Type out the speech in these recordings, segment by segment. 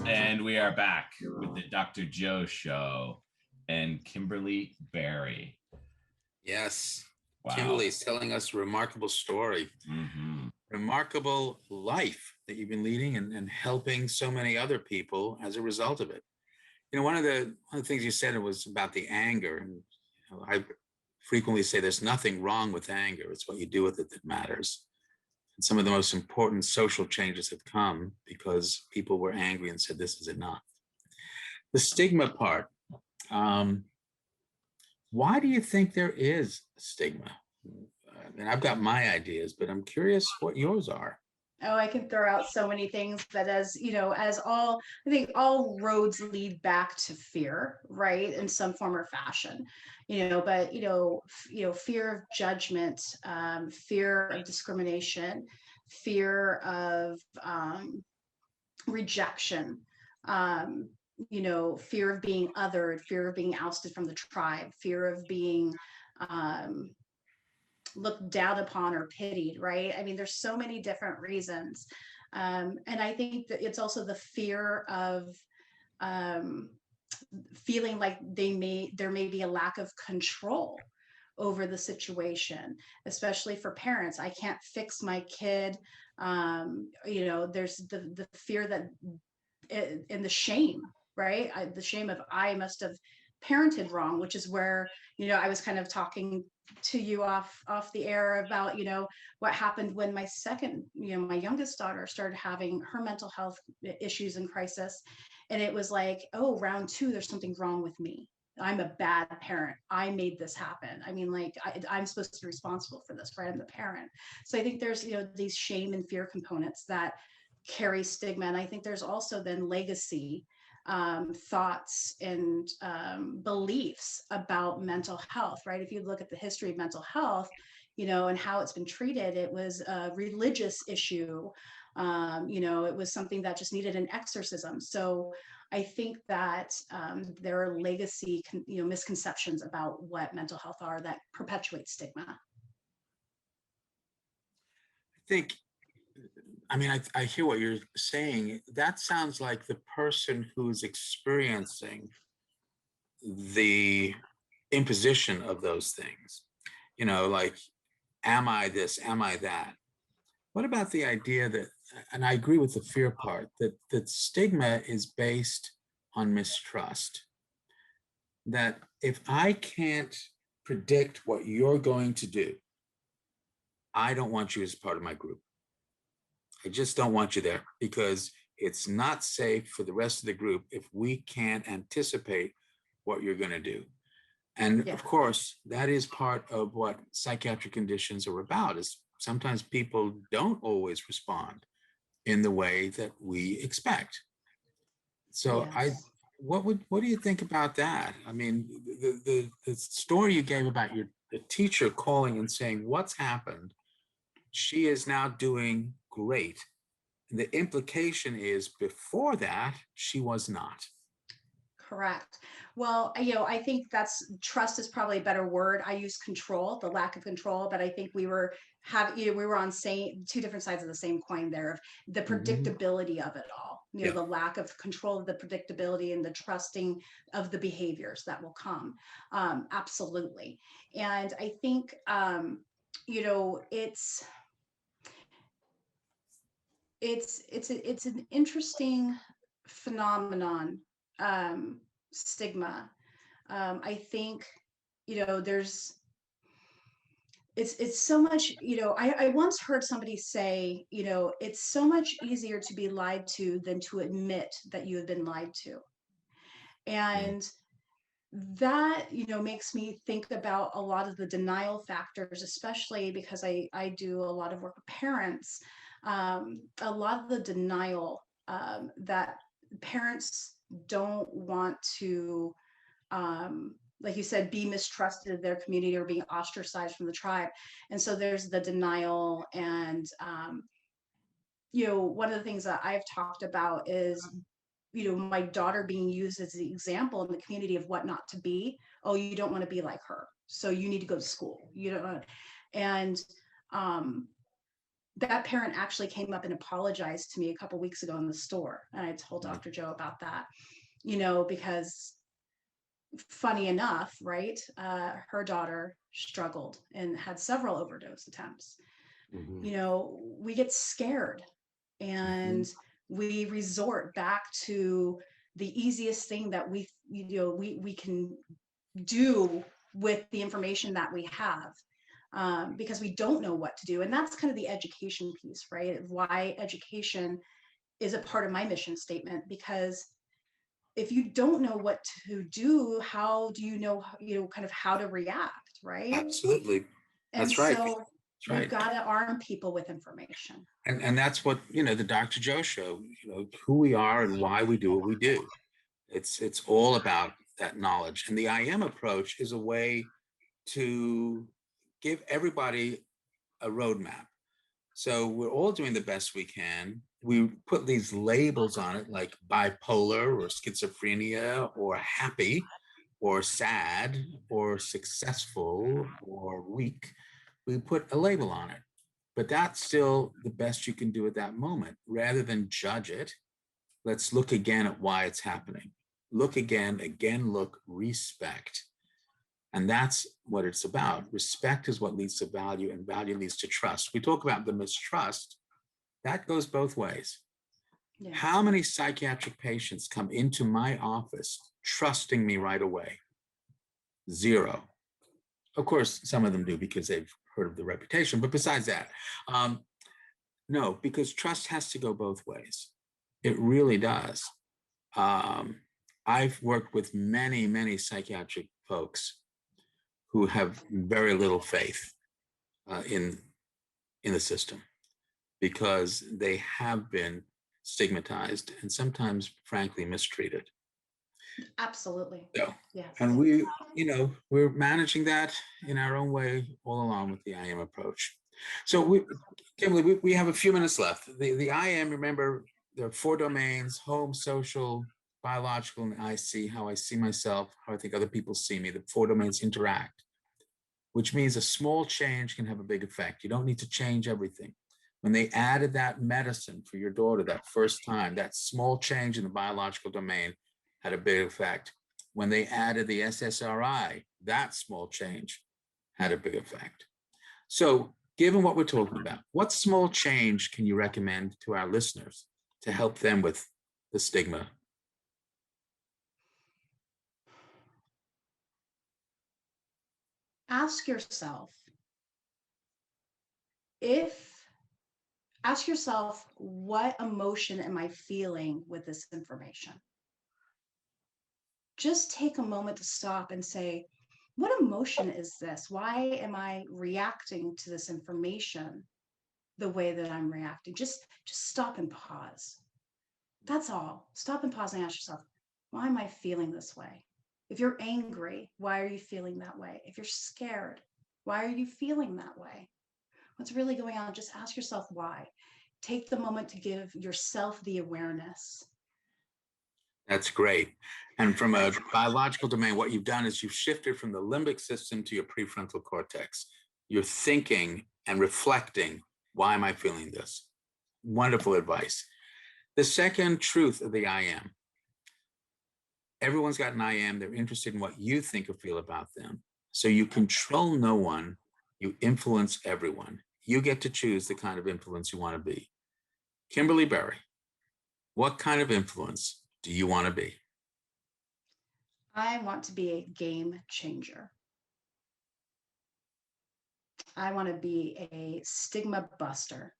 And we are back with the Dr. Joe Show and Kimberly Berry. Yes. Wow. Kimberly is telling us a remarkable story, remarkable life that you've been leading and helping so many other people as a result of it. You know, one of the things you said was about the anger. And I frequently say there's nothing wrong with anger. It's what you do with it that matters. And some of the most important social changes have come because people were angry and said, this is enough. The stigma part. Um, why do you think there is a stigma? I mean, I've got my ideas, but I'm curious what yours are. Oh, I can throw out so many things, but as you know, I think all roads lead back to fear, right? In some form or fashion, but fear of judgment, fear of discrimination, fear of rejection, fear of being othered, fear of being ousted from the tribe, fear of being um, looked down upon or pitied, right? I mean, there's so many different reasons. And I think that it's also the fear of um, feeling like there may be a lack of control over the situation, especially for parents. I can't fix my kid. There's the fear that and the shame, right? The shame of I must have parented wrong, which is where I was kind of talking to you off the air about what happened when my youngest daughter started having her mental health issues and crisis, and it was like, oh, round two, there's something wrong with me. I'm a bad parent. I made this happen. I mean, like I'm supposed to be responsible for this, right? I'm the parent. So I think there's these shame and fear components that carry stigma, and I think there's also then legacy thoughts and beliefs about mental health, right? If you look at the history of mental health, and how it's been treated, it was a religious issue. It was something that just needed an exorcism. So I think that there are legacy, misconceptions about what mental health are that perpetuate stigma. think, I mean, I hear what you're saying. That sounds like the person who's experiencing the imposition of those things, like, am I this? Am I that? What about the idea that, and I agree with the fear part, that stigma is based on mistrust? That if I can't predict what you're going to do, I don't want you as part of my group. I just don't want you there because it's not safe for the rest of the group if we can't anticipate what you're going to do. And of course, that is part of what psychiatric conditions are about, is sometimes people don't always respond in the way that we expect. So what do you think about that? I mean, the story you gave about the teacher calling and saying, what's happened? She is now doing great. And the implication is before that, she was not. Correct. Well, I think trust is probably a better word. I use control, the lack of control, but I think we were on two different sides of the same coin there, of the predictability of it all, the lack of control of the predictability and the trusting of the behaviors that will come. Absolutely. And I think, it's an interesting phenomenon, stigma. I think, there's, it's so much, I once heard somebody say, it's so much easier to be lied to than to admit that you have been lied to. And that, makes me think about a lot of the denial factors, especially because I do a lot of work with parents. A lot of the denial that parents don't want to, like you said, be mistrusted of their community or being ostracized from the tribe. And so there's the denial. And, one of the things that I've talked about is, my daughter being used as the example in the community of what not to be. Oh, you don't want to be like her, so you need to go to school. You don't. And that parent actually came up and apologized to me a couple weeks ago in the store. And I told Mhm. Dr. Joe about that, because funny enough, right? Her daughter struggled and had several overdose attempts. We get scared and we resort back to the easiest thing that we can do with the information that we have, because we don't know what to do. And that's kind of the education piece, right? Why education is a part of my mission statement, because if you don't know what to do, how do you know, kind of how to react, right? Absolutely. And That's right. so That's we've right. got to arm people with information. And that's what, the Dr. Joe show, who we are and why we do what we do. It's all about that knowledge. And the I am approach is a way to give everybody a roadmap. So we're all doing the best we can. We put these labels on it like bipolar or schizophrenia or happy or sad or successful or weak. We put a label on it. But that's still the best you can do at that moment. Rather than judge it, let's look again at why it's happening. Look again, look, respect. And that's what it's about. Respect is what leads to value, and value leads to trust. We talk about the mistrust. That goes both ways. Yeah. How many psychiatric patients come into my office trusting me right away? Zero. Of course, some of them do because they've heard of the reputation. But besides that, no, because trust has to go both ways. It really does. I've worked with many, many psychiatric folks who have very little faith in the system because they have been stigmatized and sometimes, frankly, mistreated. Absolutely. So, Yes. and we're managing that in our own way all along with the I am approach. So, Kimberly, we have a few minutes left. The I am, remember, there are 4 domains: home, social, biological, and I see, how I see myself, how I think other people see me. The 4 domains interact, which means a small change can have a big effect. You don't need to change everything. When they added that medicine for your daughter that first time, that small change in the biological domain had a big effect. When they added the SSRI, that small change had a big effect. So, given what we're talking about, what small change can you recommend to our listeners to help them with the stigma? Ask yourself if ask yourself, what emotion am I feeling with this information? Just take a moment to stop and say, what emotion is this? Why am I reacting to this information the way that I'm reacting? Just stop and pause. That's all. Stop and pause and ask yourself, why am I feeling this way? If you're angry, why are you feeling that way? If you're scared, why are you feeling that way? What's really going on? Just ask yourself why. Take the moment to give yourself the awareness. That's great. And from a biological domain, what you've done is you've shifted from the limbic system to your prefrontal cortex. You're thinking and reflecting, why am I feeling this? Wonderful advice. The second truth of the I am. Everyone's got an I am. They're interested in what you think or feel about them. So you control no one. You influence everyone. You get to choose the kind of influence you want to be. Kimberly Berry, what kind of influence do you want to be? I want to be a game changer. I want to be a stigma buster.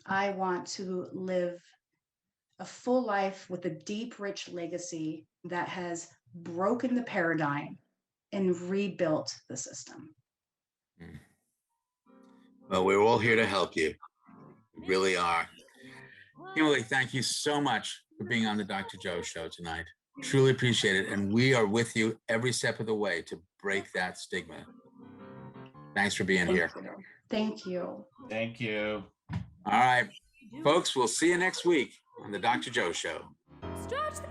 I want to live a full life with a deep, rich legacy that has broken the paradigm and rebuilt the system. Well, we're all here to help you. We really are. Kimberly, thank you so much for being on the Dr. Joe show tonight. Truly appreciate it. And we are with you every step of the way to break that stigma. Thanks for being here. Thank you. Thank you. All right, folks, we'll see you next week on the Dr. Joe show. Stretch the